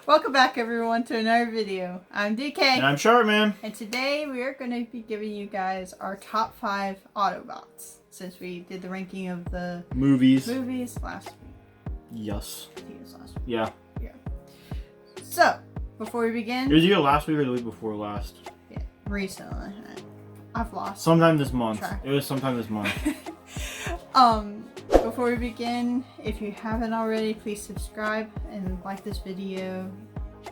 Welcome back everyone to another video. I'm DK. And I'm SHARKMAN. And today we are going to be giving you guys our top 5 Autobots. Since we did the ranking of the movies last week. Yes. I think it was last week. Yeah. Yeah. So, before we begin. It was either last week or the week before last. Yeah, recently. I've lost. Sometime this month. track. It was sometime this month. Before we begin, if you haven't already, please subscribe and like this video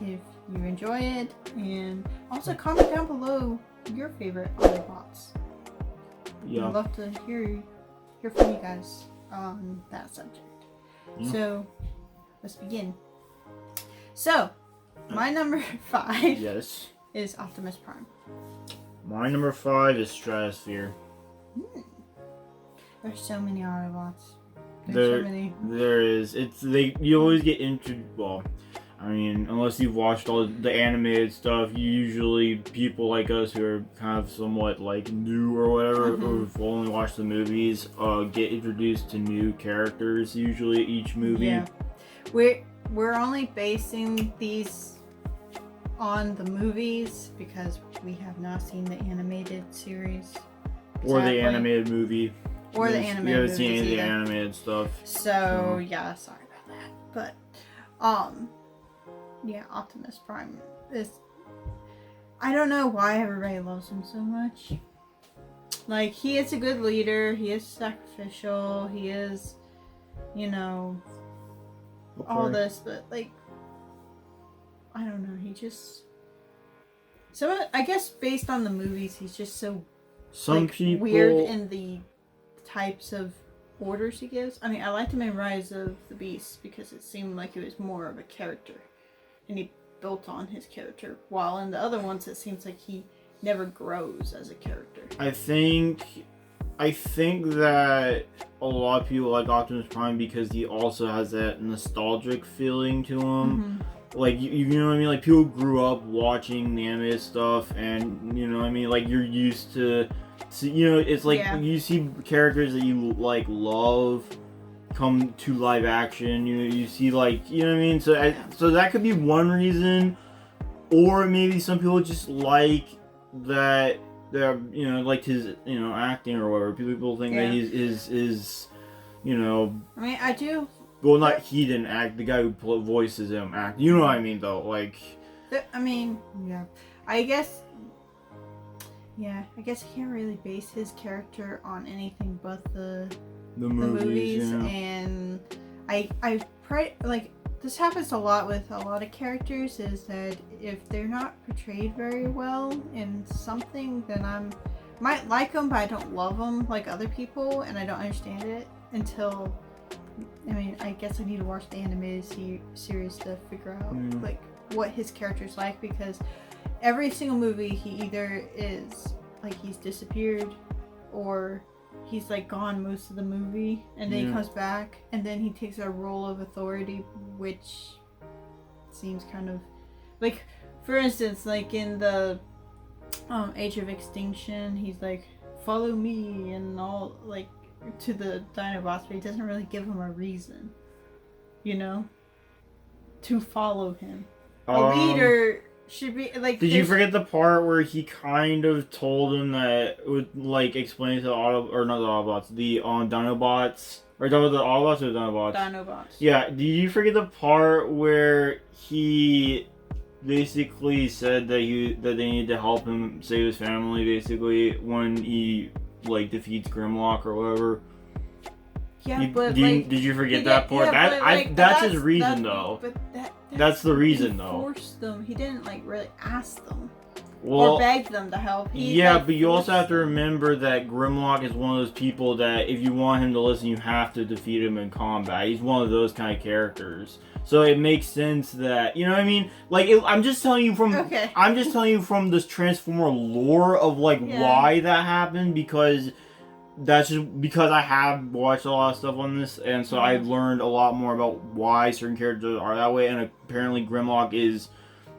if you enjoy it, and also comment down below your favorite Autobots. Yeah. I'd love to hear from you guys on that subject. Yeah. So let's begin. So my number 5 Yes. is Optimus Prime. My number 5 is Stratosphere. There's so many Autobots. There's so many. There is. You always get into, well, I mean, unless you've watched all the animated stuff, usually people like us who are kind of somewhat like new or whatever, or who've only watched the movies, get introduced to new characters usually each movie. Yeah. We're only basing these on the movies because we have not seen the animated series. Or the animated movie. Or the animated movie. We haven't seen any of the animated stuff. So, yeah, sorry about that. But, yeah, Optimus Prime is... I don't know why everybody loves him so much. Like, he is a good leader, he is sacrificial, he is, you know, all this, but, like, I don't know, he just... So, I guess based on the movies, he's just so people weird in the types of orders he gives. I mean, I liked him in Rise of the Beast because it seemed like he was more of a character, and he built on his character. While in the other ones, it seems like he never grows as a character. I think that a lot of people like Optimus Prime because he also has that nostalgic feeling to him. Like, you know what I mean? Like, people grew up watching the animated stuff, and, you know what I mean? Like, you're used to you know, it's like you see characters that you, like, love come to live action. You know, you see, like, you know what I mean? So, so that could be one reason. Or maybe some people just like that, you know, like his, you know, acting or whatever. People think that he's you know... I mean, I do... Well, not he didn't act. The guy who voices him act. You know what I mean, though. Like, I mean, yeah. I guess I can't really base his character on anything but the movies. Yeah. And I pray, like, this happens a lot with a lot of characters, is that if they're not portrayed very well in something, then might like them, but I don't love them like other people, and I don't understand it until... I mean, I guess I need to watch the animated series to figure out like what his character's like, because every single movie he either is like he's disappeared, or he's like gone most of the movie, and then he comes back, and then he takes a role of authority, which seems kind of like, for instance, like in the Age of Extinction, he's like, follow me and all, like, to the Dinobots, but he doesn't really give him a reason, you know, to follow him. A leader should be like... Did you forget the part where he kind of told him that it would, like, explain to the Dinobots, the Dinobots, or the Autobots or Dinobots? Dinobots. Yeah, did you forget the part where he basically said that they needed to help him save his family, basically, when he, like, defeats Grimlock or whatever? Yeah, did you forget that part? Yeah, that's his reason, though. But that's the reason, though. He forced them. He didn't, like, really ask them. Well, or beg them to help. But you also have to remember that Grimlock is one of those people that if you want him to listen, you have to defeat him in combat. He's one of those kind of characters. So it makes sense that, you know what I mean? Like, I'm just telling you from this Transformer lore of, like, why that happened, because that's just because I have watched a lot of stuff on this, and so I've learned a lot more about why certain characters are that way, and apparently Grimlock is,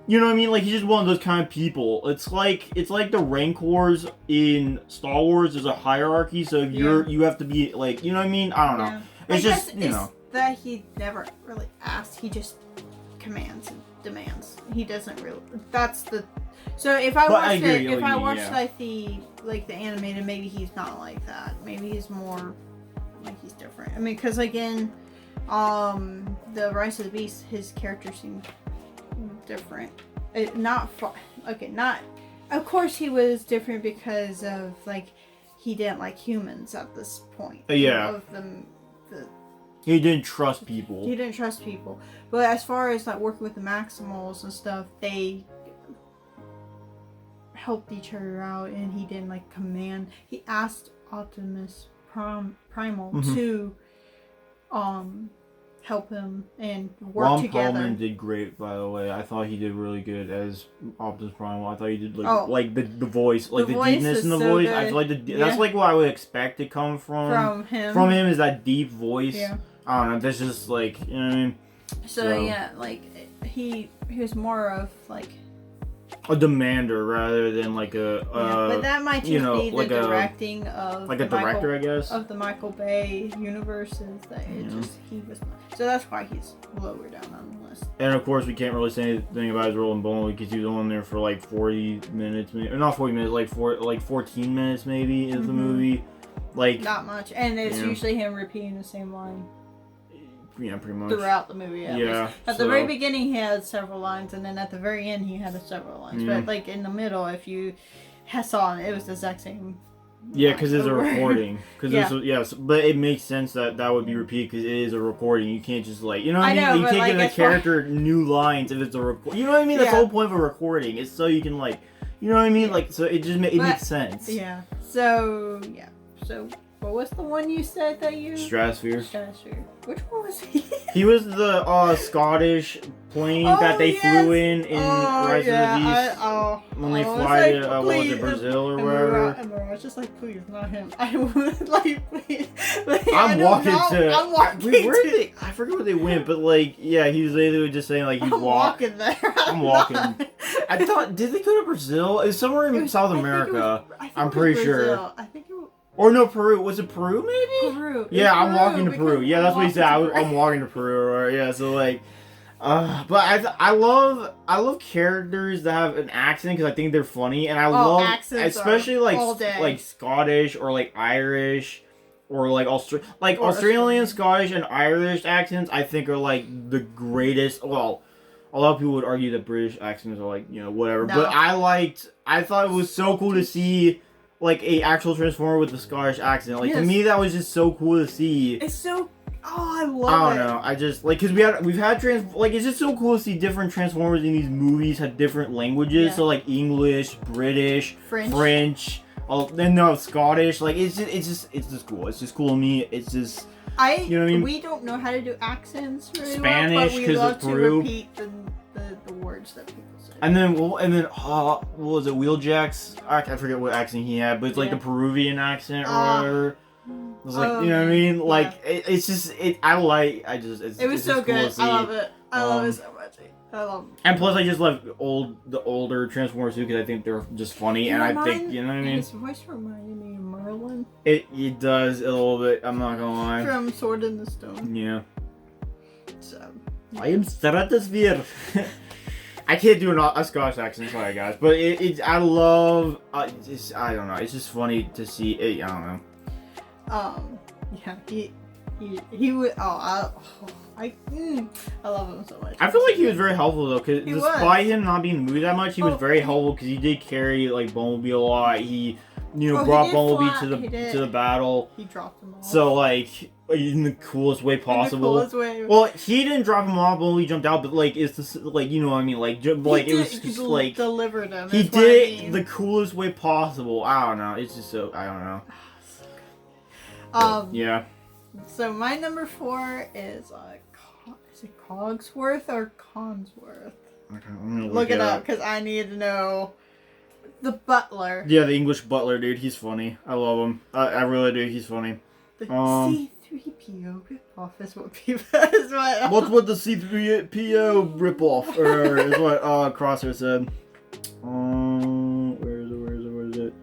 you know what I mean? Like, he's just one of those kind of people. It's like the Rancors in Star Wars. There's a hierarchy, so you have to be, like, you know what I mean? I don't know. It's just, you know. That he never really asked. He just commands. demands. He doesn't really. That's the. So if I But I watched agree, it, if I like, watched yeah. like the animated, maybe he's not like that. Maybe he's more like he's different. I mean, because again, the Rise of the Beast, his character seemed different. Not. Of course, he was different because of like he didn't like humans at this point. Yeah. Of them, He didn't trust people. He didn't trust people. But as far as like working with the Maximals and stuff, they helped each other out, and he didn't like command. He asked Optimus Primal to help him and work Ron together. Perlman did great, by the way. I thought he did really good as Optimus Primal. I thought he did like the voice, like the deepness in the voice. Good. I feel like that's like what I would expect to come from him. From him is that deep voice. Yeah. I don't know. That's just like, you know what I mean. So yeah, like he was more of like a demander rather than like a but that might just be the like directing of like a director, I guess, of the Michael Bay universes that it just he was. So that's why he's lower down on the list. And of course, we can't really say anything about his role in Bumblebee because he was on there for like 40 minutes, maybe, or not 40 minutes, like 14 minutes maybe is the movie. Like not much, and it's usually him repeating the same line. Yeah, pretty much. Throughout the movie, yeah. At the very beginning, he had several lines, and then at the very end, he had several lines. But like in the middle, if you saw it, was the exact same. Yeah, because it's a recording. Yes, but it makes sense that would be repeated because it is a recording. You can't just like, you know what I mean? Know, you can't like, give a character new lines if it's a record. You know what I mean? That's the whole point of a recording. It's so you can like, you know what I mean? Like, so it just makes sense. Yeah. So yeah. So. What was the one you said that you... Stratosphere. Which one was he? He was the Scottish plane that they flew in Rise of the Beast. When they fly to, what was it, Brazil or wherever? I was just like, please, not him. I would like, please. I'm walking where did they... I forget where they went, but like, yeah, he was literally just saying like, I'm walking there. I'm walking. I thought, did they go to Brazil? It's somewhere in South America. I'm pretty sure. I think it was... Or no, Peru. Was it Peru, maybe? Peru. Yeah, I'm walking to Peru. Yeah, that's what he said. I'm walking to Peru. Right? Yeah, so like, but I love characters that have an accent because I think they're funny, and I love especially like Scottish or like Irish or like Australian, Scottish, and Irish accents. I think are like the greatest. Well, a lot of people would argue that British accents are like, you know, whatever. No. But I thought it was so cool to see like a actual Transformer with a Scottish accent. Like to me, that was just so cool to see. It's so. Oh, I love it. I don't know. I just like because we've had it's just so cool to see different Transformers in these movies have different languages. Yeah. So like English, British, French. Then no Scottish. Like it's just cool. It's just cool to me. It's just. You know what I mean? We don't know how to do accents really Spanish because of Peru. To repeat the words that people say. And then what was it? Wheeljack's? I forget what accent he had, but it's like the Peruvian accent or whatever. It was like, you know what I mean? Like it's just it was so good. Cool, I love it. I love it so much. I love them. And plus, I just love the older Transformers too because I think they're just funny, and I think you know what I mean. His voice reminded me of Merlin. It does a little bit. I'm not gonna lie. From Sword in the Stone. Yeah. So. I am Stratosphere. I can't do a Scottish accent, sorry guys, but I love. I don't know. It's just funny to see it. I don't know. Yeah. He would. I love him so much. I feel like he was very helpful though, because despite him not being moved that much, he was very helpful because he did carry like Bumblebee a lot. He, brought Bumblebee to the battle. He dropped him off. So like in the coolest way possible. Well, he didn't drop him off. Bumblebee jumped out, but like it's this, like you know what I mean, like it was just like delivered him. He did it the coolest way possible. I don't know. It's just so I don't know. Yeah. So my number 4 is it Cogsworth or Consworth? Okay, I'm gonna look it up because I need to know. The butler. Yeah, the English butler, dude. He's funny. I love him. I really do. He's funny. The C-3PO ripoff is what people is what. What's what the C-3PO ripoff or is what Crosshair said. Where is it?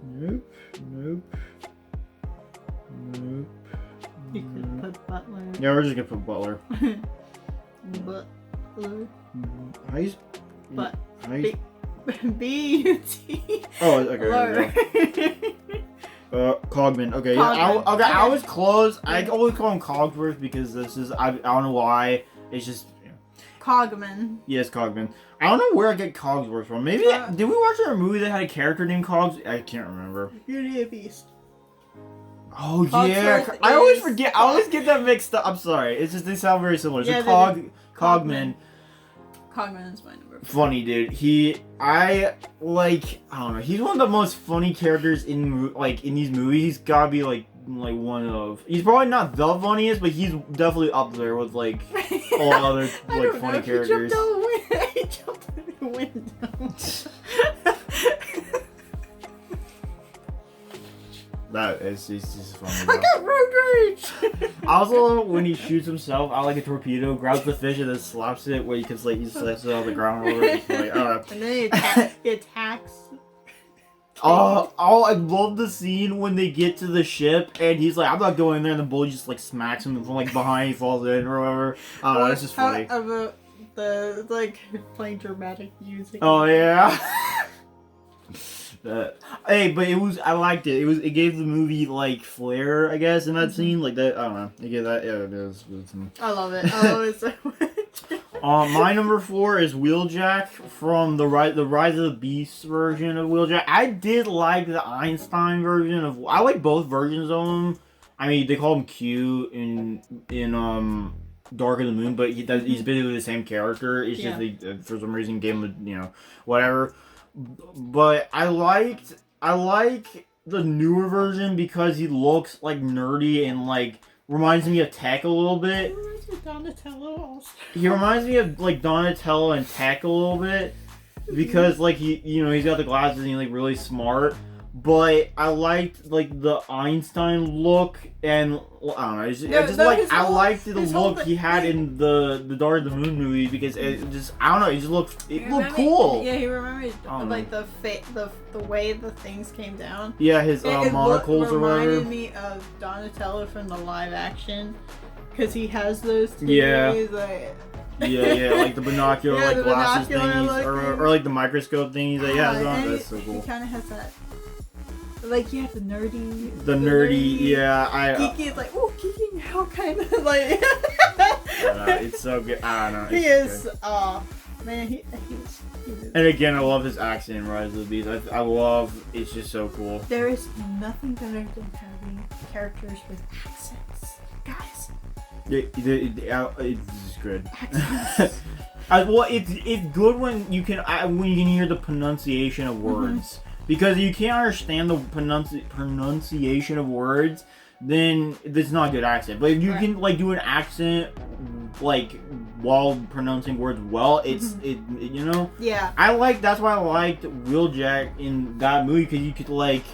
Nope. You could put Butler. Yeah, we're just gonna put Butler. Butler. How you? But How you? B-U-T. Oh, okay. There we go. Cogman. Okay, yeah. I was close. I always call him Cogsworth because this is I don't know why. It's just Cogman. Yes, Cogman. I don't know where I get Cogsworth from. Maybe did we watch a movie that had a character named Cogs? I can't remember. Beauty and the Beast. Oh Cogsworth yeah, I always forget. I always get that mixed up. I'm sorry. It's just they sound very similar. Yeah, So Cogman. Cogman is my number. Funny dude. I don't know. He's one of the most funny characters in these movies. He's gotta be like one of. He's probably not the funniest, but he's definitely up there with like all other funny characters. He jumped out the window. That is just funny. I got road rage. Also, when he shoots himself out like a torpedo, grabs the fish and then slaps it where he slaps it on the ground or whatever. And then he attacks. Oh, I love the scene when they get to the ship and he's like, I'm not going in there, and the bully just like smacks him from like behind, he falls in or whatever. I don't know, it's just funny. About the playing dramatic music. Oh yeah. Hey, but I liked it. It gave the movie like flair, I guess, in that scene. Like that, I don't know. It gave that. Yeah, it is. I love it. I love it so much. My number 4 is Wheeljack from the Rise of the Beast version of Wheeljack. I did like the Einstein version of. I like both versions of him. I mean, they call him Q in Dark of the Moon, but he's basically the same character. It's just they, for some reason gave him whatever. But I like the newer version because he looks like nerdy and like reminds me of Tech a little bit. He reminds me of Donatello also. He reminds me of like Donatello and Tech a little bit because like he's got the glasses and he's like really smart. But I liked like the Einstein look, and I don't know. I liked the look he had in the Dark of the Moon movie because it just I don't know. It looked cool. Yeah, he remembered like the way the things came down. Yeah, his monocles or whatever. Reminded me of Donatello from the live action because he has those two. Yeah. Like, yeah, like the binocular the glasses binocular thingies, or like the microscope thingies. That's so cool. He kind of has that. Like, you have the nerdy. Geeky is like, ooh, geeking out, kind of like. It's so good. I don't know. He is, man, he's. And again, I love his accent in Rise of the Beast. I love. It's just so cool. There is nothing better than having characters with accents, guys. It's good. Accents. Well, it's good when you can hear the pronunciation of words. Mm-hmm. Because if you can't understand the pronunciation of words, then it's not a good accent. But if you can like do an accent like while pronouncing words well, it's Yeah. That's why I liked Wheeljack in that movie because you could like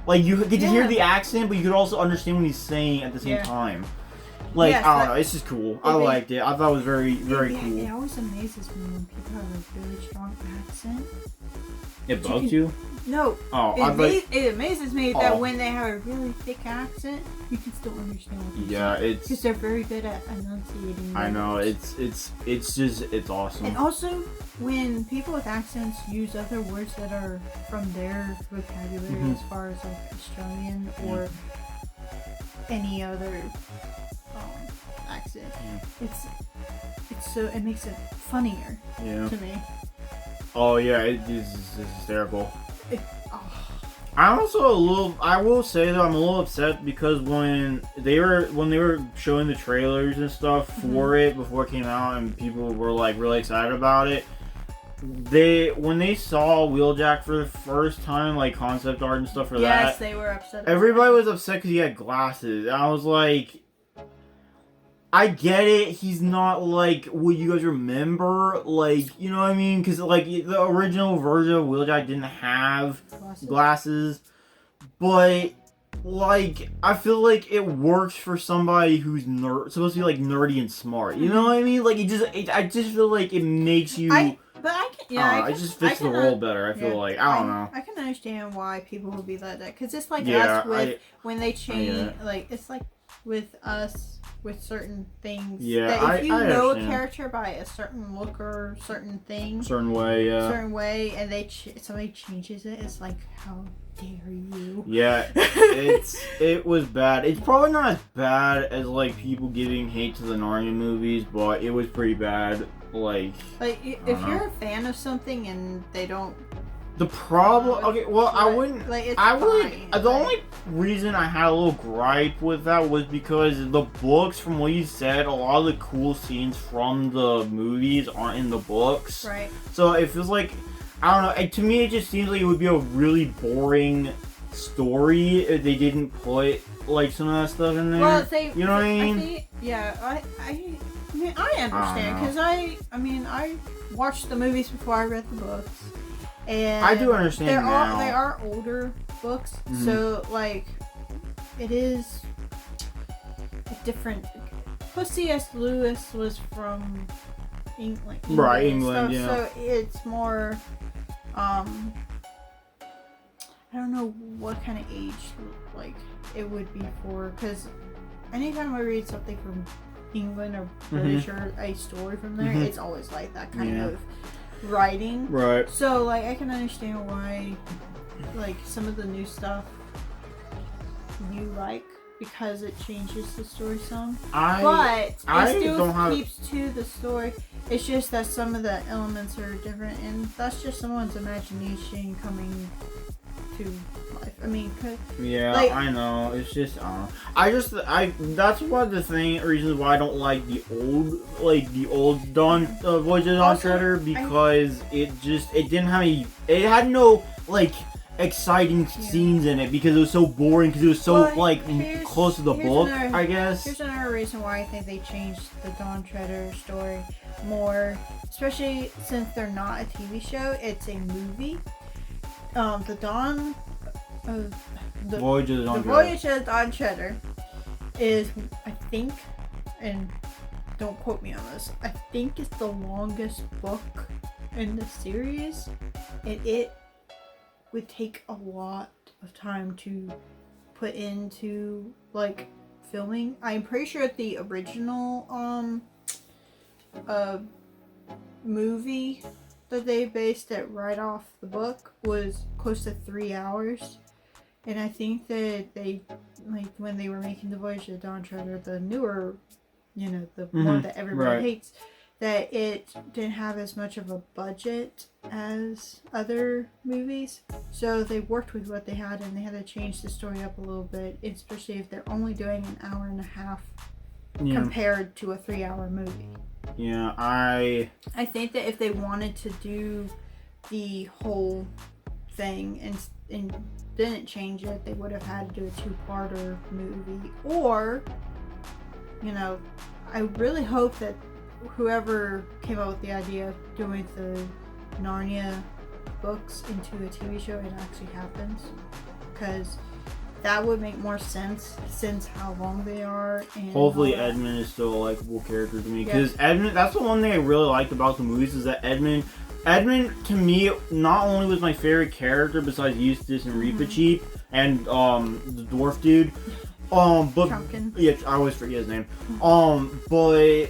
you get to hear the accent, but you could also understand what he's saying at the same time. Like I don't know, it's just cool. I liked it. I thought it was very very cool. It always amazes me when people have a really strong accent. It bugs you? No. Oh, it amazes me that when they have a really thick accent, you can still understand what they're saying. Because they're very good at enunciating. I know. It's awesome. And also, when people with accents use other words that are from their vocabulary, as far as like Australian or any other accent, it makes it funnier to me. Oh yeah, it's hysterical. I will say though, I'm a little upset because when they were showing the trailers and stuff for it before it came out and people were like really excited about it, when they saw Wheeljack for the first time, like concept art and stuff for that. Yes, they were upset. Everybody was upset because he had glasses. And I was like, I get it. He's not like what you guys remember, like, you know what I mean? Because like the original version of Wheeljack didn't have glasses, but like I feel like it works for somebody who's supposed to be like nerdy and smart. You know what I mean? Like I just feel like it makes you. It just fits the role better. I feel like I don't know. I can understand why people would be like that because it's like us with when they change. Like it's like with us. with certain things. Yeah, that if you I know understand. a character by a certain look or certain thing, Certain way, yeah. certain way, and somebody changes it, it's like, how dare you? Yeah, it was bad. It's probably not as bad as like people giving hate to the Narnia movies, but it was pretty bad. Like if you're a fan of something and they don't. The problem, okay, well, I wouldn't, like, it's I would, fine, the only reason I had a little gripe with that was because the books, from what you said, a lot of the cool scenes from the movies aren't in the books. Right. So it feels like, I don't know, to me it just seems like it would be a really boring story if they didn't put, like, some of that stuff in there. Well, you know what I mean? I mean, I understand, because I watched the movies before I read the books. And I do understand now. They are older books, so like it is a different. Plus, C.S. Lewis was from England, right? England, yeah. So it's more. I don't know what kind of age like it would be for, because anytime I read something from England or British or a story from there, it's always like that kind of writing. Right. So like I can understand why like some of the new stuff you like, because it changes the story some. But it still keeps to the story. It's just that some of the elements are different, and that's just someone's imagination coming to life. I mean, yeah, like, I know. It's just, that's one of the reasons why I don't like the old Dawn Voyage of Dawn Treader, because it didn't have it had no like exciting scenes in it, because it was so boring, because it was so close to the book. I guess here's another reason why I think they changed the Dawn Treader story more, especially since they're not a TV show; it's a movie. The Dawn of the Voyage of the Dawn Treader is, I think, and don't quote me on this, I think it's the longest book in the series, and it would take a lot of time to put into like filming. I'm pretty sure the original movie that they based it right off the book was close to 3 hours, and I think that they, like, when they were making the Voyage of the Dawn Treader, the newer, the one that everybody hates, that it didn't have as much of a budget as other movies, so they worked with what they had, and they had to change the story up a little bit, especially if they're only doing an hour and a half compared to a 3-hour movie. Yeah, I think that if they wanted to do the whole thing and didn't change it, they would have had to do a 2-parter movie. Or, I really hope that whoever came up with the idea of doing the Narnia books into a TV show, it actually happens. Because that would make more sense since how long they are. And hopefully Edmund is still a likable character to me, because Edmund, that's the one thing I really liked about the movies, is that Edmund to me not only was my favorite character besides Eustace and Reepicheep and the dwarf dude, but Trumpkin. Yeah, I always forget his name. But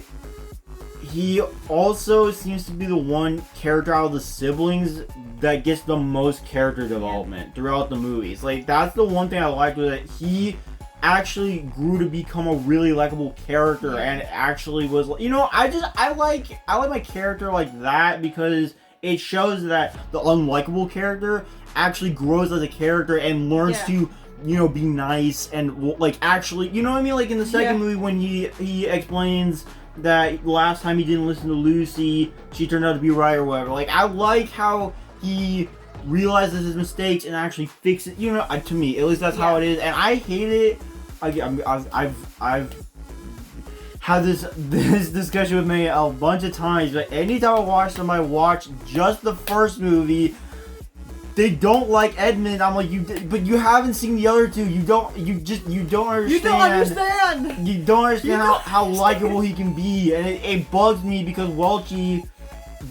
he also seems to be the one character out of the siblings that gets the most character development throughout the movies. Like, that's the one thing I liked, was that he actually grew to become a really likable character, and actually was, I like my character like that, because it shows that the unlikable character actually grows as a character and learns to be nice, and like actually, you know what I mean? Like in the second movie, when he explains that last time he didn't listen to Lucy, she turned out to be right or whatever. Like, I like how he realizes his mistakes and actually fixes it. To me, at least that's how it is. And I hate it. I've had this discussion with me a bunch of times, but anytime I watch just the first movie, they don't like Edmund. I'm like, but you haven't seen the other two. You don't understand. You don't understand. You don't understand how likable he can be, and it bugs me, because Welchie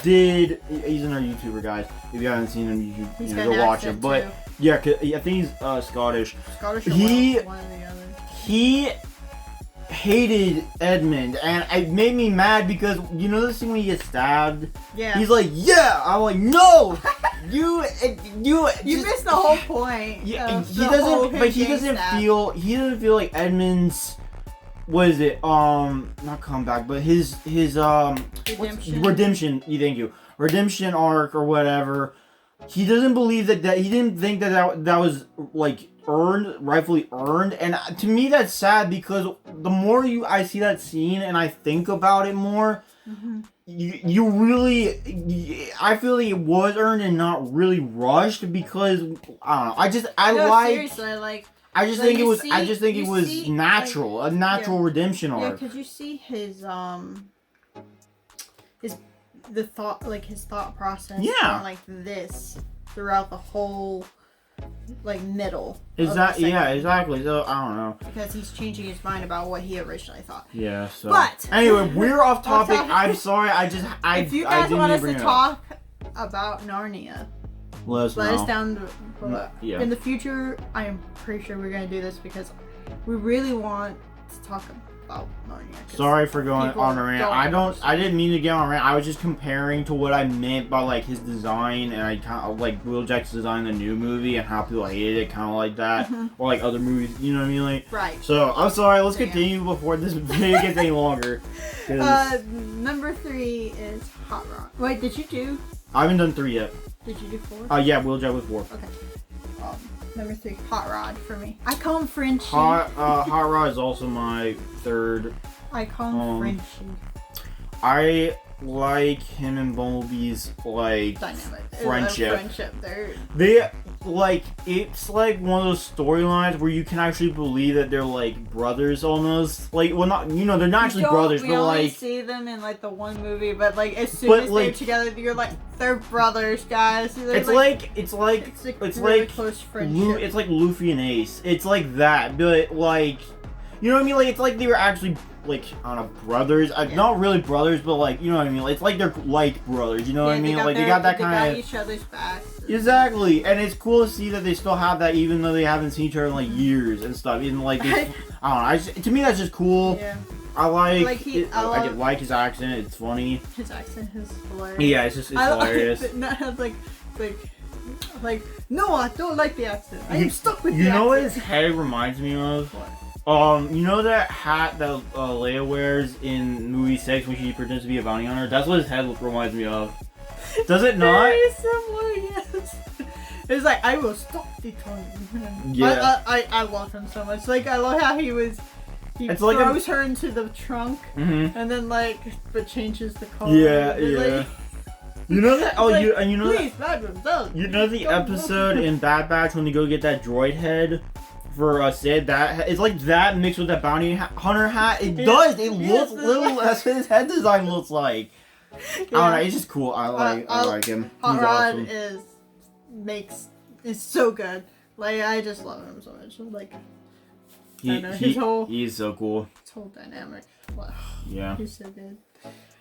he's another YouTuber, guys. If you haven't seen him, you should go watch him. But I think he's Scottish. Scottish or one or the other. hated Edmund, and it made me mad because you know the scene when he gets stabbed. Yeah. He's like, yeah. I'm like, no. You missed the whole point. Yeah, he doesn't. But he doesn't feel. He doesn't feel like Edmund's. What is it? Not comeback, but his redemption. Thank you. Redemption arc or whatever. He doesn't believe that he didn't think that was like rightfully earned, and to me that's sad because the more I see that scene and I think about it more, you really, I feel like it was earned and not really rushed because I don't know. Seriously, I just think it was natural, like, a natural redemption arc. Yeah, because you see his thought process. Yeah. On, like this throughout the whole middle. Exactly. Yeah. Exactly. So I don't know. Because he's changing his mind about what he originally thought. Yeah. So. But anyway, we're off topic. I'm sorry. If you guys want us to talk about Narnia, let us down below. Yeah. In the future, I am pretty sure we're gonna do this because we really want to talk about Narnia. Sorry for going on a rant. I didn't mean to get on a rant. I was just comparing to what I meant by like his design, and I kind of like Wheeljack's design in the new movie and how people hated it, kind of like that, or like other movies. You know what I mean? Like, right. So I'm sorry. Let's continue before this video gets any longer. Number 3 is Hot Rod. Wait, did you do? I haven't done 3 yet. Did you do 4? Yeah, Wheeljack with 4. Okay. Number 3, Hot Rod for me. I call him Frenchie. Hot Rod is also my 3rd. I call him Frenchie. I like him and Bumblebee's like dynamic friendship. They like it's like one of those storylines where you can actually believe that they're like brothers almost. Like, well, not they're not actually brothers, but like we only see them in like the one movie, but like as soon as they're together, you're like they're brothers, guys. It's like really close friendship. It's like Luffy and Ace. It's like that, but like you know what I mean? Like it's like they were actually like I don't know, brothers. Not really brothers, but like you know what I mean. Like, it's like they're like brothers. You know what I mean? Like they got that kind of each other's backs. Exactly, and it's cool to see that they still have that, even though they haven't seen each other in like years and stuff. Even like they, I don't know. To me, that's just cool. Yeah. I like his accent. It's funny. His accent is hilarious. Yeah, it's hilarious. No, I don't like the accent. I am stuck with the accent. You know what his head reminds me of? What? You know that hat that Leia wears in movie 6 when she pretends to be a bounty hunter? That's what his head reminds me of. Does it not? Very similar, yes. It's like, I will stop the tongue. Yeah. I love him so much. Like, I love how he throws her into the trunk and then but changes the color. Yeah, yeah. You know that? Oh, like, you know please, that? You know the episode in Bad Batch when they go get that droid head for Sid? That it's like that mixed with that bounty hunter hat. It does. It looks little. That's what his head design looks like. Yeah. I don't know. It's just cool. I like him. Hot He's Rod awesome. is so good. Like, I just love him so much. Like, he's so cool. His whole dynamic. Wow. Yeah. He's so good.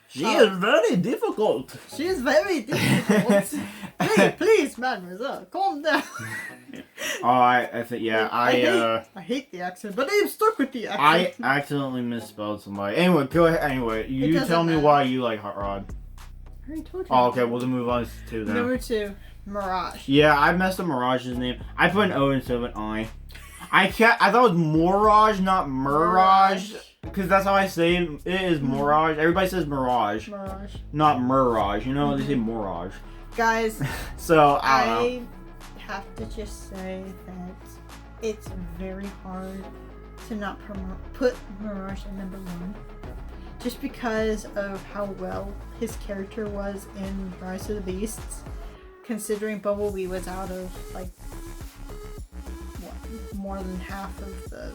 She is very difficult. She is very difficult. Hey, please, mademoiselle, calm down. I think I hate the accent, but I'm stuck with the accent. I accidentally misspelled somebody. Anyway, go ahead. Anyway, you tell me why you like Hot Rod. I already told you. Oh, okay. We'll move on to that. Number 2, Mirage. Yeah, I messed up Mirage's name. I put an O instead of an I. I thought it was Mirage, not Mirage. Because that's how I say it. It is Mirage. Everybody says Mirage. Mirage. Not Mirage. You know, they say Mirage. Guys, so I have to just say that it's very hard to not put Mirage at number 1. Just because of how well his character was in Rise of the Beasts. Considering Bumblebee was out of, more than half of the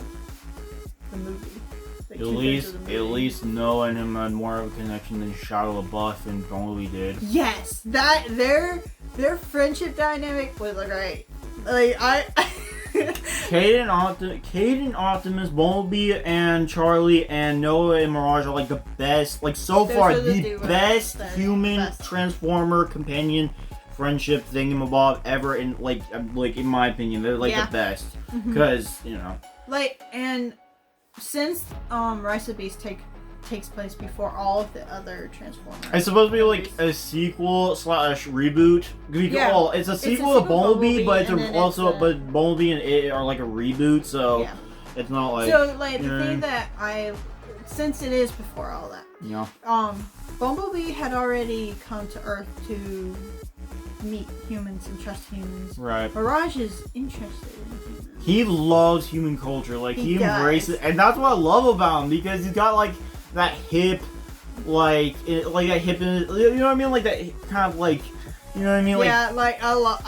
movie. At least Noah and him had more of a connection than Shia LaBeouf and Bumblebee did. Yes, that their friendship dynamic was great. Like Caden, Optimus, Bumblebee, and Charlie, and Noah and Mirage are like the best. Like so far, the best human transformer companion friendship thingamabob ever. In like in my opinion, they're like the best because since Rise of the Beast takes place before all of the other Transformers. It's supposed to be like movies. a sequel / reboot. Yeah. Well, it's a sequel to Bumblebee, but it's but Bumblebee and it are like a reboot, so Yeah. it's not like. So like the thing that since it is before all that, Yeah. Bumblebee had already come to Earth to meet humans and trust humans. Right. Mirage is interested in humans. He loves human culture, like he does. embraces it, and that's what I love about him because he's got like that hip, like that hip, you know what I mean, like that kind of like, you know what I mean, like Yeah, like I love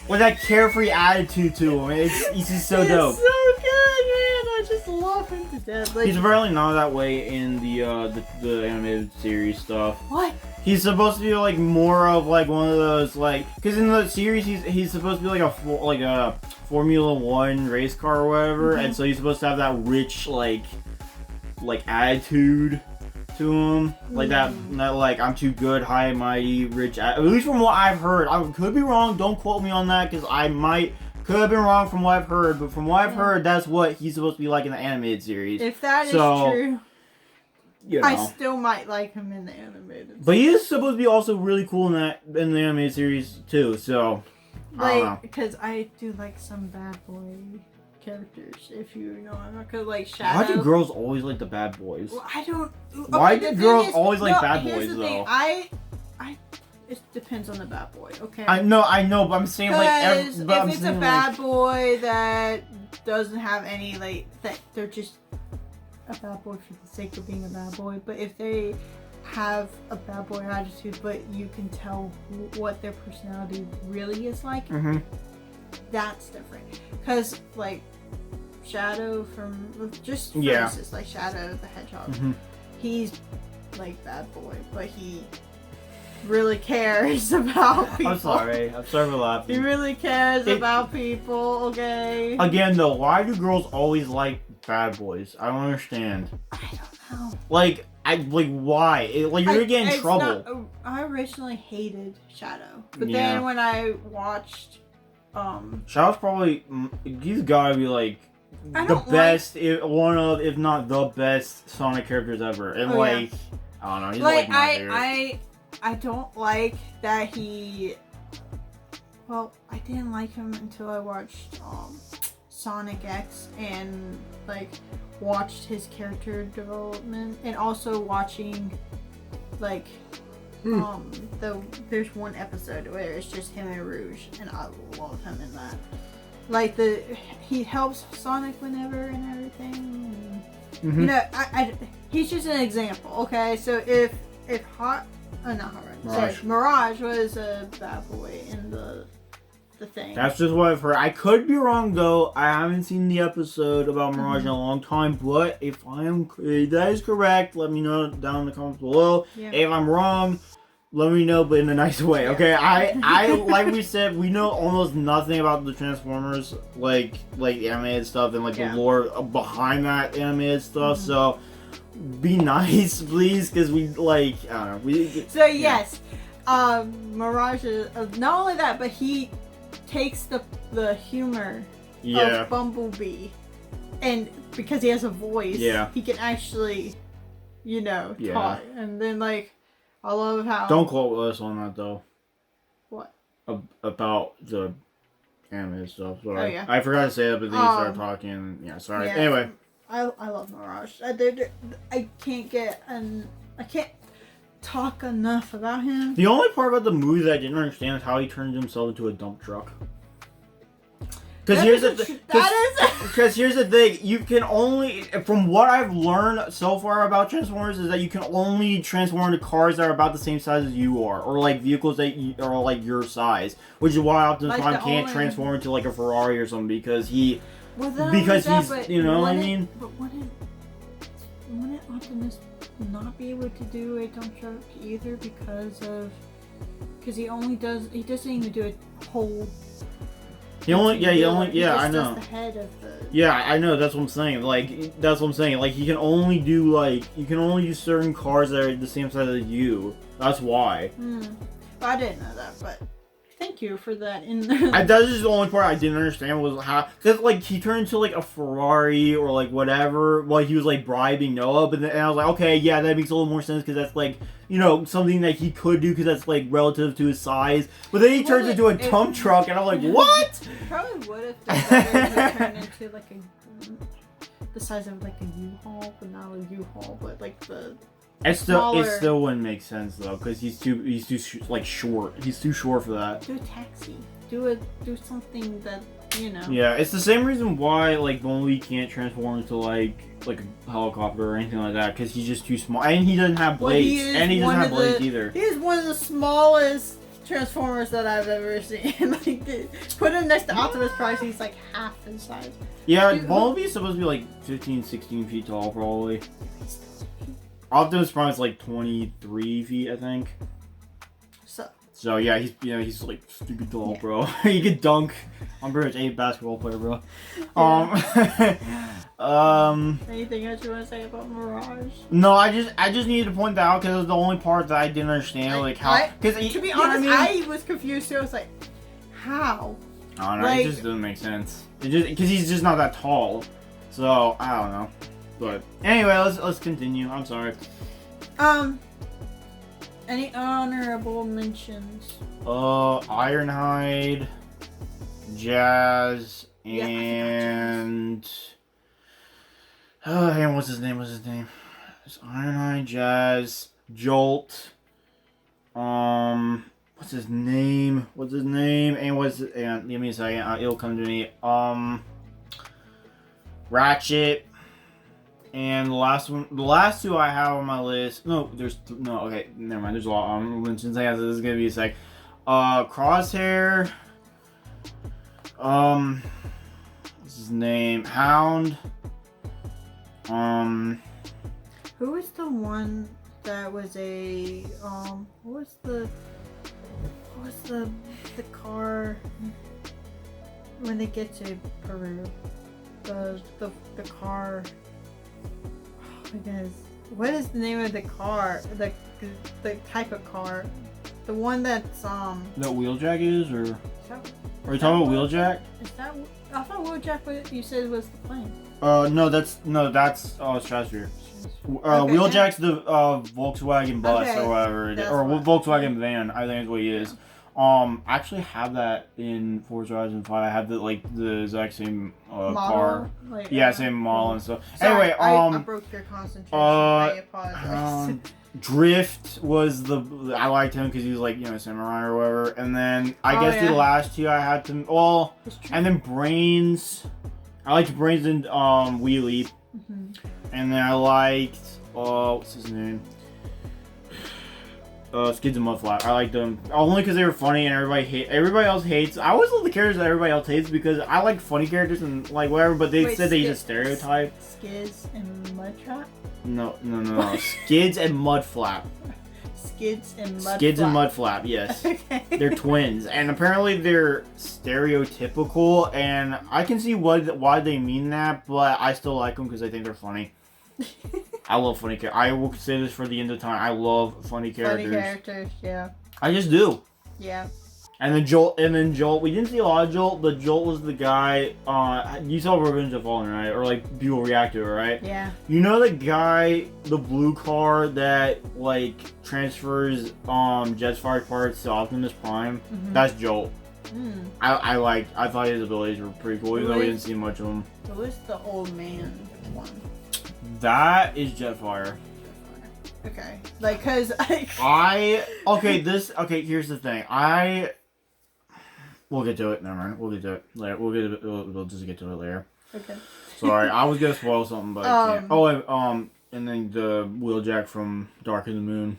with that carefree attitude to him. He's just so dope. It's so good, man. I just love him to death. Like, He's apparently not that way in the animated series stuff. what? He's supposed to be like more of like one of those like, because in the series he's supposed to be like a Formula One race car or whatever, and so he's supposed to have that rich like attitude to him, like that like I'm too good, high and mighty, rich. At least from what I've heard, I could be wrong. Don't quote me on that because I could have been wrong from what I've heard, but from what I've heard, that's what he's supposed to be like in the animated series. If that is So, true, you know. I still might like him in the animated. But he is supposed to be also really cool in the animated series too. So I don't know. Like, because I do like some bad boy characters, if you know. I'm not gonna like Shadow. Why do girls always like the bad boys? Well, I don't. Why the do thing girls is- always like no, bad here's boys the though? thing. It depends on the bad boy. Okay. I know, but I'm saying like, Because but I'm if it's a saying, bad like, boy that doesn't have any like that, they're just a bad boy for the sake of being a bad boy. But if they have a bad boy attitude, but you can tell what their personality really is like, that's different. Because like Shadow from just for instance, like Shadow the Hedgehog, he's like bad boy, but he really cares about people. I'm sorry for He laughing. really cares about people, okay? Again though, why do girls always like bad boys? I don't understand. I don't know. Like why? You're gonna get in trouble. I originally hated Shadow, but Yeah. then when I watched, Shadow's probably he's gotta be like I the don't best, one of if not the best Sonic characters ever, and Oh, I don't know. He's like my favorite. I don't like that he. Well, I didn't like him until I watched Sonic X and like watched his character development, and also watching like there's one episode where it's just him and Rouge, and I love him in that. Like he helps Sonic whenever and everything. And, you know, he's just an example. Okay, so if Mirage was a bad boy in the thing. That's just what I've heard. I could be wrong though. I haven't seen the episode about Mirage in a long time. But if that is correct, let me know down in the comments below. Yeah. If I'm wrong, let me know, but in a nice way. Okay, I like we said, we know almost nothing about the Transformers, like animated stuff and like the lore behind that animated stuff. So be nice, please, because we like I don't know. So yes, Mirage is not only that, but he takes the humor of Bumblebee, and because he has a voice, he can actually, talk. And then like, I love how. Don't quote us on that though. What? About the animated stuff. Sorry. Oh, yeah. I forgot to say that, but then you started talking. Yeah, sorry. Yeah, Anyway. I love Mirage. I can't talk enough about him. The only part about the movie that I didn't understand is how he turned himself into a dump truck. Because here's the thing, you can only, from what I've learned so far about Transformers, is that you can only transform into cars that are about the same size as you are, or like vehicles that are like your size, which is why Optimus Prime can't transform into like a Ferrari or something because he's, you know what I mean? But wouldn't Optimus not be able to do a dump truck either because he doesn't even do a whole. I know. The head of the... Yeah, I know. That's what I'm saying. Like, you can only do certain cars that are the same size as you. That's why. I didn't know that, but Thank you for that. That was just the only part I didn't understand was how, because like he turned into like a Ferrari or like whatever while he was like bribing Noah, but then and I was like, okay, yeah, that makes a little more sense because that's like, you know, something that he could do because that's like relative to his size. But then he turns into a dump truck, and I'm like, what? Probably would if the battery turned into like the size of like a U-Haul, but not a U-Haul, but like the. It still wouldn't make sense though, because he's too like short. He's too short for that. Do a taxi. Do something that, you know. Yeah, it's the same reason why like Bumblebee can't transform into like a helicopter or anything like that, because he's just too small, and he doesn't have blades, and he doesn't have blades either. He is one of the smallest Transformers that I've ever seen. Like, put him next to Optimus Prime, he's like half his size. Yeah, Bumblebee's supposed to be like 15, 16 feet tall, probably. Optimus Prime is like 23 feet, I think. So yeah, he's like stupid tall, yeah. Bro. He could dunk. I'm pretty much a basketball player, bro. Yeah. Anything else you want to say about Mirage? No, I just needed to point that out because it was the only part that I didn't understand, like how. Because to be honest, I was confused too. I was like, how? I don't know. It just doesn't make sense. It just because he's just not that tall. So I don't know. But anyway, let's continue. I'm sorry. Any honorable mentions? Ironhide, Jazz, and and what's his name? It's Ironhide, Jazz, Jolt. What's his name? And give me a second. It'll come to me. Ratchet. And the last two I have on my list. Okay, never mind. There's a lot of mentions. This is gonna be a sec. Crosshair. What's his name? Hound. Who was the one that was a what was the car when they get to Peru? The car. Oh my goodness. What is the name of the car? The type of car? The one that's That Wheeljack is, or are you talking about Wheeljack? Is that? I thought Wheeljack, what you said was the plane. That's Stratosphere. Wheeljack's the Volkswagen bus or whatever, or Volkswagen van. I think is what he is. I actually have that in Forza Horizon 5. I have the exact same car. Same model and stuff. Sorry, anyway, I broke your concentration. I apologize. Drift was I liked him because he was like, samurai or whatever. And then I guess the last two I had to and then Brains. I liked Brains and Wheelie. Mm-hmm. And then I liked what's his name? Skids and Mudflap. I liked them only because they were funny and everybody else hates. I always love the characters that everybody else hates because I like funny characters and like whatever, but they said they use a stereotype. Skids and Mudtrap? No. Skids and Mudflap. Skids and Mudflap. Skids and Mudflap, yes. Okay. They're twins, and apparently they're stereotypical, and I can see why they mean that, but I still like them because I think they're funny. I love funny characters. I will say this for the end of time. I love funny characters. Funny characters, yeah. I just do. Yeah. And then Jolt. We didn't see a lot of Jolt, but Jolt was the guy. You saw Revenge of Fallen, right? Or like people react to it, right? Yeah. You know the guy, the blue car that like transfers Jetfire's parts to Optimus Prime. Mm-hmm. That's Jolt. Mm. I thought his abilities were pretty cool, even though we didn't see much of him. Who is the old man one? That is Jetfire. Okay. Like, cause here's the thing. We'll get to it. Never mind. We'll get to it later. We'll just get to it later. Okay. Sorry, I was gonna spoil something, but I can't. And then the Wheeljack from Dark of the Moon,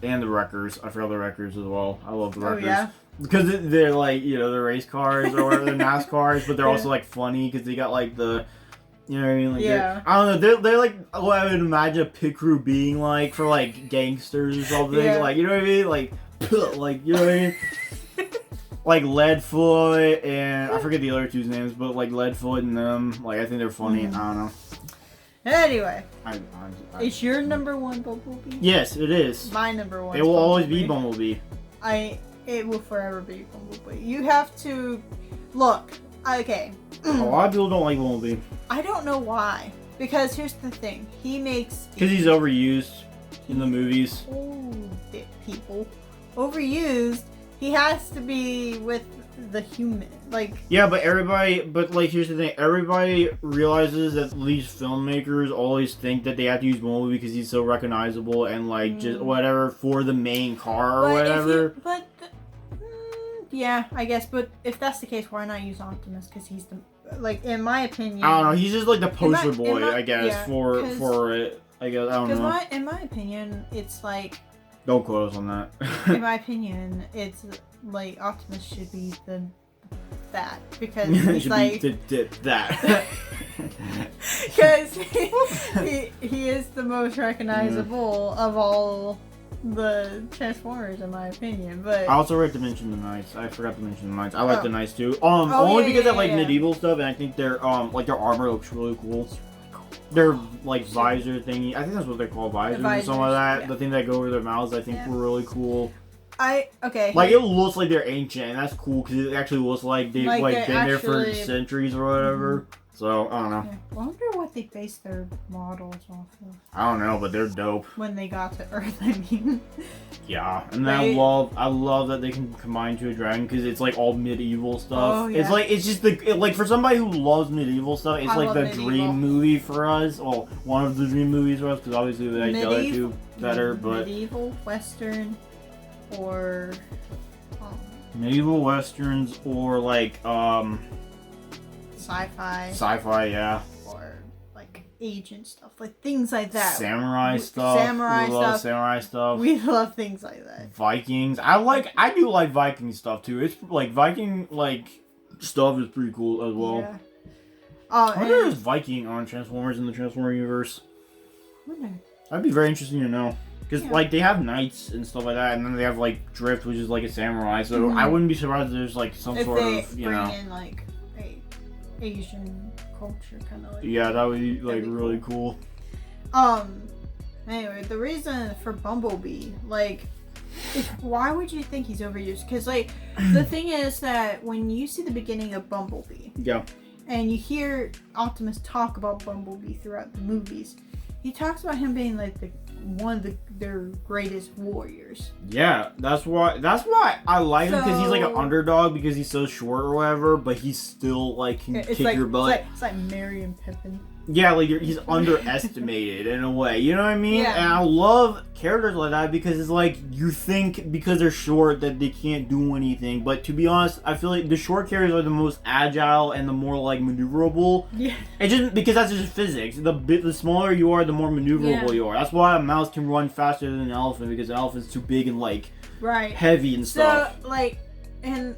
and the Wreckers. I forgot the Wreckers as well. I love the Wreckers. Oh, yeah? Because they're like the race cars or whatever, the NASCARs, but they're also like funny because they got like the. You know what I mean? Like, yeah. I don't know. They're like what I would imagine a pit crew being like for like gangsters or something. Yeah. Like, you know what I mean? Like you know what I mean? Like Leadfoot and I forget the other two's names, but like Leadfoot and them. Like, I think they're funny. Mm-hmm. I don't know. Anyway, it's your number one Bumblebee? Yes, it is. My number one. It will always be Bumblebee. I it will forever be Bumblebee. You have to look. Okay. A lot of people don't like Bumblebee. I don't know why. Because here's the thing. He makes... Because he's overused in the movies. Oh, people. Overused. He has to be with the human. Like... Yeah, but like, here's the thing. Everybody realizes that these filmmakers always think that they have to use Bumblebee because he's so recognizable and, like, just whatever for the main car or whatever. Yeah, I guess. But if that's the case, why not use Optimus? Because he's the... Like, in my opinion... I don't know. He's just, like, the poster boy, I guess, for it. I guess. I don't know. Because in my opinion, it's like... Don't quote us on that. In my opinion, it's like Optimus should be that because he's like that. Because he is the most recognizable of all the Transformers, in my opinion. But I also forgot to mention the Knights. I like the Knights too. Only because I like medieval stuff, and I think their their armor looks really cool. Their like visor thingy, I think that's what they're called, visors or something like that. Yeah. The thing that go over their mouths, I think were really cool. Like it looks like they're ancient, and that's cool because it actually looks like they've been there for centuries or whatever. So I don't know. Yeah. I wonder what they base their models off of. I don't know, but they're dope. When they got to Earth, I mean. Yeah, and I love that they can combine to a dragon because it's like all medieval stuff. Oh, yeah. It's just like for somebody who loves medieval stuff, it's like the dream movie for us. Well, one of the dream movies for us because obviously they like the other two better, but medieval western or medieval westerns or like Sci-fi, yeah. Or like agent stuff, like things like that. Samurai stuff. We love things like that. Vikings. I do like Viking stuff too. It's like Viking stuff is pretty cool as well. Yeah. I wonder if there's Viking on Transformers in the Transformer universe. That'd be very interesting to know. Because like they have knights and stuff like that, and then they have like Drift, which is like a samurai. So I wouldn't be surprised if there's like some sort of in like Asian culture kind of like. Yeah, that would be like really cool. Anyway, the reason for Bumblebee, like, why would you think he's overused? Because like the thing is that when you see the beginning of Bumblebee, and you hear Optimus talk about Bumblebee throughout the movies, he talks about him being like one of their greatest warriors. Yeah, that's why I like him because he's like an underdog because he's so short or whatever, but he's still like can kick your butt. It's like Merry and Pippin. Yeah, like he's underestimated in a way, you know what I mean? Yeah. And I love characters like that because it's like you think because they're short that they can't do anything, but to be honest, I feel like the short characters are the most agile and the more like maneuverable. Yeah. It's just because that's just physics. The smaller you are, the more maneuverable you are. That's why a mouse can run faster than an elephant because an elephant's too big and like heavy and stuff. So like, and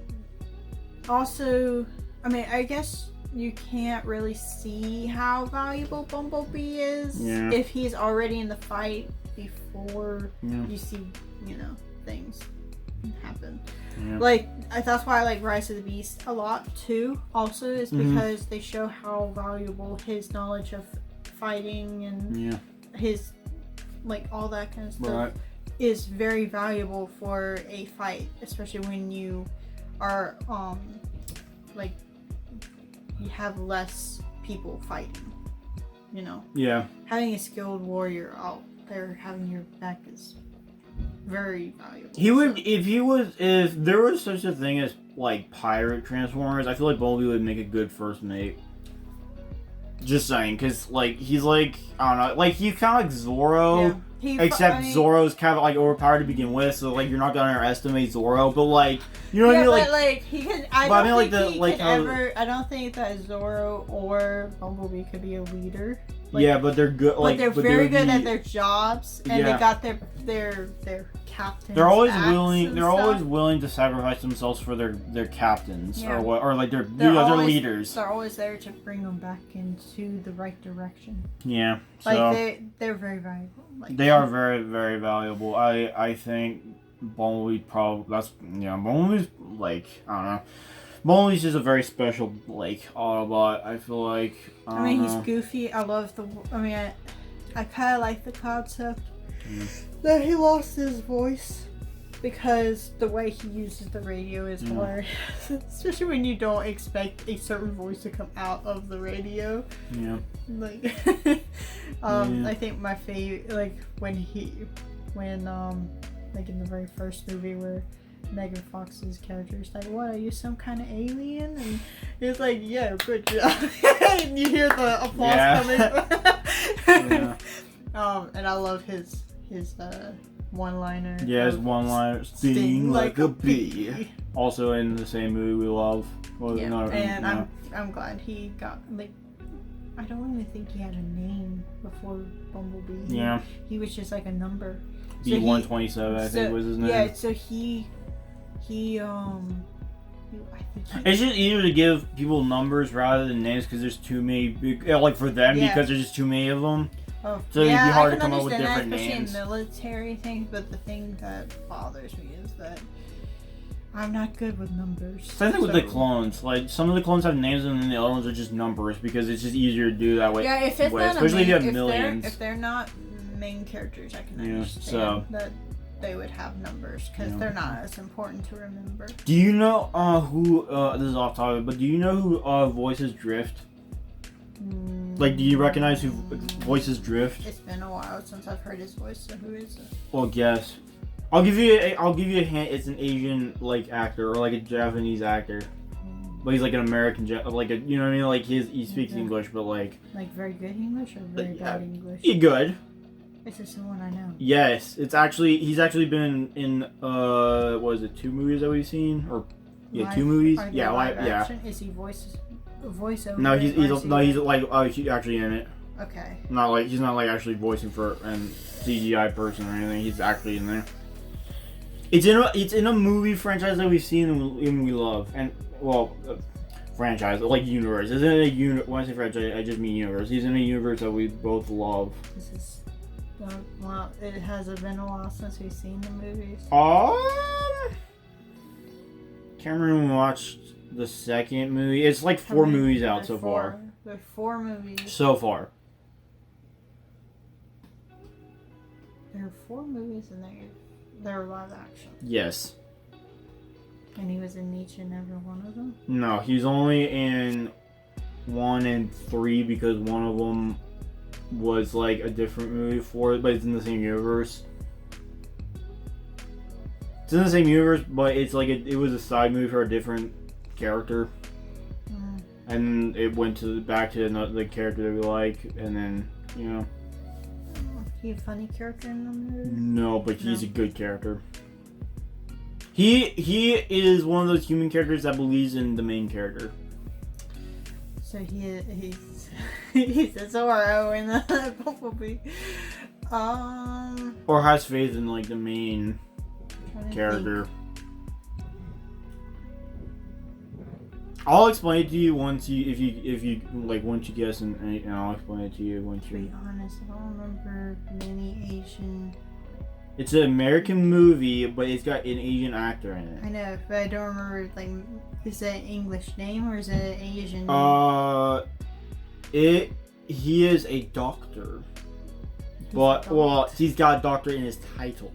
also, I mean, I guess you can't really see how valuable Bumblebee is if he's already in the fight before you see, things happen. Yeah. Like, that's why I like Rise of the Beast a lot too, also, is because they show how valuable his knowledge of fighting and his, like, all that kind of stuff is very valuable for a fight, especially when you are, like, you have less people fighting, Yeah. Having a skilled warrior out there having your back is very valuable. If there was such a thing as like pirate Transformers, I feel like Bumblebee would make a good first mate. Just saying, because like he's like, I don't know, like he's kind of like Zorro. Except Zorro's kind of like overpowered to begin with, so like you're not gonna underestimate Zorro, but like you know what I mean? But like he could. I don't think that Zorro or Bumblebee could be a leader. Like, but they're good. Like, but they're very good at their jobs, and they got their captains. They're always willing. They're always willing to sacrifice themselves for their captains or like their leaders. They're always there to bring them back into the right direction. Yeah, like they're very valuable. Like, they are very, very valuable. I think Bumblebee Bumblebee's like, I don't know. Bumblebee's just a very special like Autobot. I feel like. I mean, he's goofy. I love I kind of like the concept that he lost his voice. because the way he uses the radio is hilarious. Especially when you don't expect a certain voice to come out of the radio. Yeah. Like, I think my favorite, like, when like in the very first movie where Megan Fox's character is like, what, are you some kind of alien? And it's like, yeah, good job. And you hear the applause coming. And I love his one-liner. Yeah, his one-liner, sting like a bee. Also in the same movie we love. Well, yeah, and I'm glad he got, like, I don't even think he had a name before Bumblebee. Yeah. He was just like a number. B-127, I think was his name. Yeah, so it's just easier to give people numbers rather than names because there's too many, like for them, because there's just too many of them. Oh, so it'd be hard to come up with different names. Especially in military things, but the thing that bothers me is that I'm not good with numbers. Same thing with the clones. Like, some of the clones have names and then the other ones are just numbers because it's just easier to do that way. Yeah, if it's not especially if you have millions. If they're not main characters, I can understand that they would have numbers because they're not as important to remember. Do you know who, this is off topic, but do you know who voices Drift? Like, do you recognize who voices Drift? It's been a while since I've heard his voice, so who is it? Well, guess. I'll give you a hint. It's an Asian like actor or like a Japanese actor, but he's like an American, like a, you know what I mean? Like he speaks English, but like very good English or very bad English? Good. Is this someone I know? Yes, he's actually been in what is it, 2 movies that we've seen, or 2 movies? Yeah, live action? Is he voiceover? No, he's actually in it. Okay. He's not like actually voicing for a CGI person or anything. He's actually in there. It's in a movie franchise that we've seen and we love, and franchise like universe. It's in a when I say franchise, I just mean universe. He's in a universe that we both love. This is it has been a while since we've seen the movies. Cameron watched the second movie. It's like 4 movies out so far. There are 4 movies so far. There are 4 movies and they're live action. Yes. And he was in each and every one of them? No, he's only in 1 and 3 because one of them was like a different movie for it, but it's in the same universe. It's in the same universe, but it's like it was a side movie for a different character. And it went back to the character that we like, and then, you know. He a funny character in the movie? No, but he's a good character. He is one of those human characters that believes in the main character. So he's a Zorro in the Bumblebee. Or has faith in like the main character. I'll explain it to you once you guess, and I'll explain it to you once you. To be honest, I don't remember many Asian. It's an American movie, but it's got an Asian actor in it. I know, but I don't remember. Like, is it an English name or is it an Asian name? He is a doctor, he's got doctor in his title.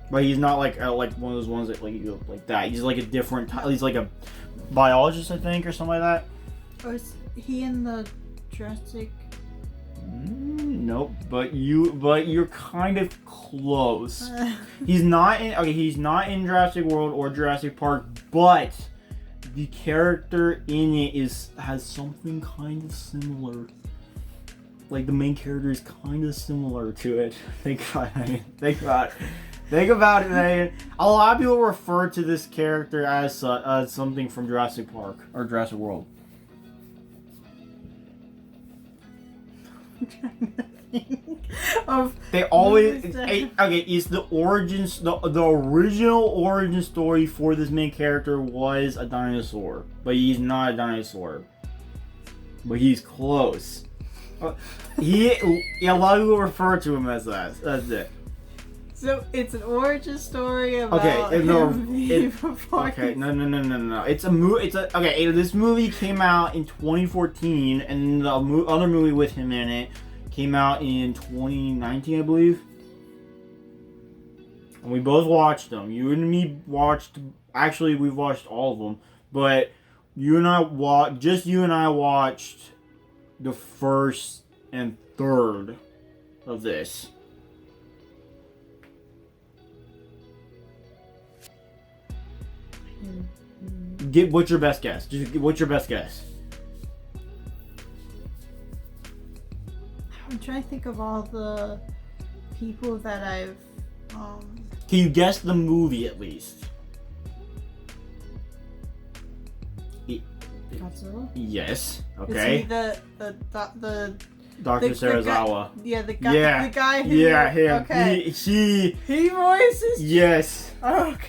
But he's not like one of those ones that like that. He's like a different. He's like a biologist, I think, or something like that. Oh, is he in the Jurassic? Nope. But you're kind of close. He's not in Jurassic World or Jurassic Park, but the character in it has something kind of similar. Like the main character is kind of similar to it. Think about it, man. A lot of people refer to this character as something from Jurassic Park or Jurassic World. I'm trying to think of. They always it's the origins. The original origin story for this main character was a dinosaur, but he's not a dinosaur. But he's close. A lot of people refer to him as that. That's it. So it's an origin story about no. It's a movie. This movie came out in 2014, and the other movie with him in it came out in 2019, I believe. and we both watched them. You and me watched. Actually, we've watched all of them, but you and I watched the first and third of this. What's your best guess? What's your best guess? I'm trying to think of all the people that I've. Can you guess the movie at least? Godzilla? Yes. Is Okay. he the Dr. Serizawa. the guy. Yeah. The guy who. Yeah, him. Okay. He voices. yes. Okay.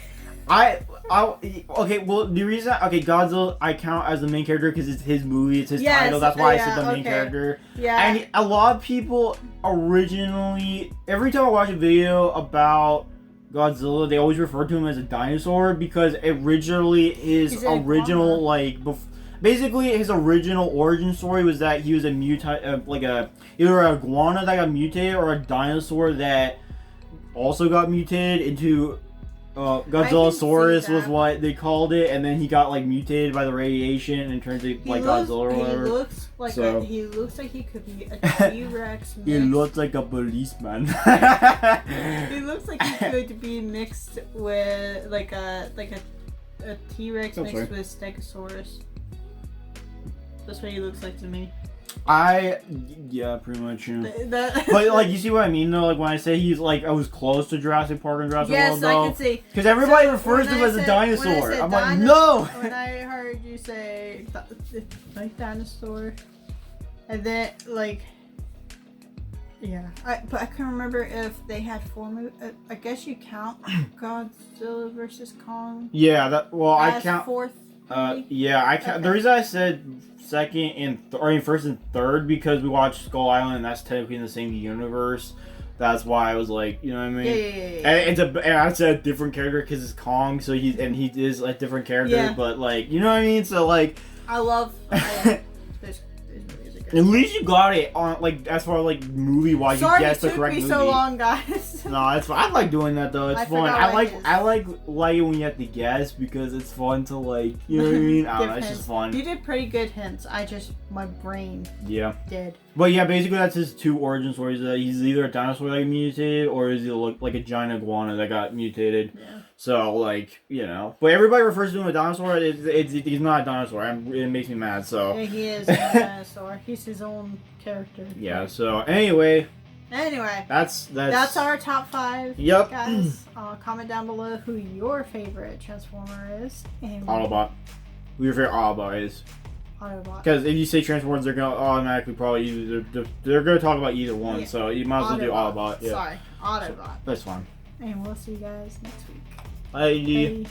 Okay, well, the reason, Godzilla, I count as the main character because it's his movie, it's his title, that's why I said the main character. Yeah. And a lot of people originally, every time I watch a video about Godzilla, they always refer to him as a dinosaur because originally his original, basically his original origin story was that he was a mutant, either an iguana that got mutated or a dinosaur that also got mutated into... Godzillasaurus was what they called it, and then he got mutated by the radiation and turned to Godzilla or whatever. He looks like he could be a T-Rex. He looks like a policeman. He looks like he could be mixed with a T-Rex mixed with Stegosaurus. That's what he looks like to me. Yeah, pretty much. Yeah. But you see what I mean though? When I say he's I was close to Jurassic Park and Jurassic World though. Yes, I can see. Because everybody refers to him as a dinosaur. I'm like, no. When I heard you say dinosaur, and then yeah, but I couldn't remember if they had 4 movies. I guess you count Godzilla versus Kong. Yeah, I count. Fourth. Yeah, I count. Okay. The reason I said second and first and third because we watched Skull Island and that's technically in the same universe. That's why I was like, you know what I mean? Yeah. And I said a different character because it's Kong, so he is a different character, yeah. But you know what I mean? So I love this movie. At least you got it on as far as movie wise, you guessed the correct movie. Sorry, it took me so long, guys. No, it's fun. I like doing that though. It's fun. I like it when you have to guess because it's fun to you know what I mean? I don't know, it's just fun. You did pretty good hints. My brain did. But yeah, basically that's his 2 origin stories. That he's either a dinosaur that got mutated or is he like a giant iguana that got mutated. Yeah. So you know, but everybody refers to him as a dinosaur. He's not a dinosaur. It makes me mad. So yeah, he is a dinosaur. He's his own character. Yeah. So anyway, that's our top 5. Yep. Guys, comment down below who your favorite Transformer is. And Autobot. Who your favorite Autobot is? Autobot. Because if you say Transformers, they're gonna automatically probably they're gonna talk about either one. Yeah. So you might as well do Autobot. Yeah. Sorry, Autobot. That's fine. And we'll see you guys next week. Bye.